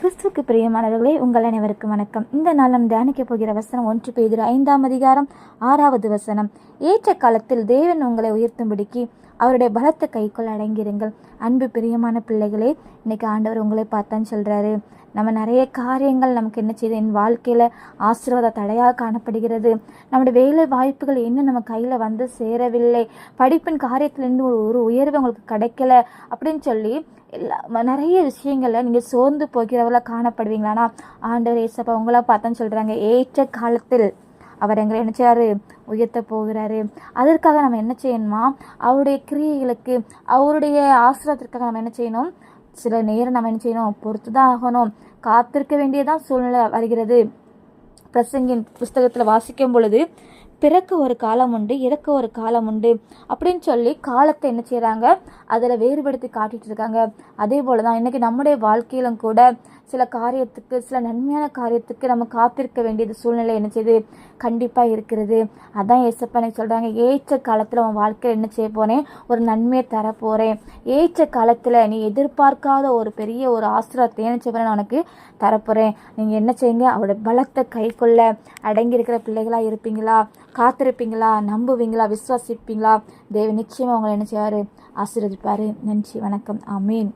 கிறிஸ்துவுக்கு பிரியமானவர்களே, உங்கள் அனைவருக்கும் வணக்கம். இந்த நாள் நாம் தியானிக்க போகிற வசனம் 1 பேதுரு 5ஆம் அதிகாரம் 6வது வசனம். ஏற்ற காலத்தில் தேவன் உங்களை உயர்த்தும்படிக்கு அவருடைய பலத்த கைக்குள் அடங்கிருங்கள். அன்பு பிரியமான பிள்ளைகளே, இன்னைக்கு ஆண்டவர் உங்களை பார்த்தான்னு சொல்றாரு. நம்ம நிறைய காரியங்கள் நமக்கு என்ன செய்யுது, என் வாழ்க்கையில ஆசீர்வாத தடையாக காணப்படுகிறது. நம்முடைய வேலை வாய்ப்புகள் இன்னும் நம்ம கையில வந்து சேரவில்லை, படிப்பின் காரியத்திலிருந்து ஒரு உயர்வு உங்களுக்கு கிடைக்கல அப்படின்னு சொல்லி நிறைய விஷயங்கள்ல நீங்க சோர்ந்து போகிறவர்கள காணப்படுவீங்களானா, ஆண்டவர் ஏசப்பா உங்களா பார்த்தான்னு சொல்றாங்க. ஏற்ற காலத்தில் அவர் எங்களை என்ன செய்யாரு, உயர்த்த போகிறாரு. அதற்காக நம்ம என்ன செய்யணுமா, அவருடைய கிரியைகளுக்கு அவருடைய ஆசீர்வாதத்திற்காக நம்ம என்ன செய்யணும், சில நேரம் நம்ம என்ன செய்யணும், பொறுத்து தான் ஆகணும். காத்திருக்க வேண்டியதான் சூழ்நிலை வருகிறது. பிரசங்கின் புஸ்தகத்தில் வாசிக்கும் பொழுது பிறக்க ஒரு காலம் உண்டு, இறக்க ஒரு காலம் உண்டு அப்படின்னு சொல்லி காலத்தை என்ன செய்கிறாங்க, அதில் வேறுபடுத்தி காட்டிட்டு இருக்காங்க. அதே போல தான் இன்றைக்கி நம்முடைய வாழ்க்கையிலும் கூட சில காரியத்துக்கு, சில நன்மையான காரியத்துக்கு நம்ம காத்திருக்க வேண்டியது சூழ்நிலை என்ன செய்யுது, கண்டிப்பாக இருக்கிறது. அதான் ஏசப்பா எனக்கு சொல்கிறாங்க, ஏற்ற காலத்தில் உன் வாழ்க்கையில் என்ன செய்ய போகிறேன், ஒரு நன்மையை தரப்போகிறேன். ஏற்ற காலத்தில் நீ எதிர்பார்க்காத ஒரு பெரிய ஒரு ஆசீர்வாதத்தை என்ன செய்ய போகிறேன், உனக்கு தரப்போகிறேன். நீங்கள் என்ன செய்யுங்க, அவரோட பலத்தை கைக்குள்ள அடங்கி இருக்கிற பிள்ளைகளாக இருப்பீங்களா, காத்திருப்பீங்களா, நம்புவீங்களா, விசுவாசிப்பீங்களா? தேவன் நிச்சயமாக உங்களை என்ன செய்வார், ஆசீர்வதிப்பார். நன்றி, வணக்கம், ஆமீன்.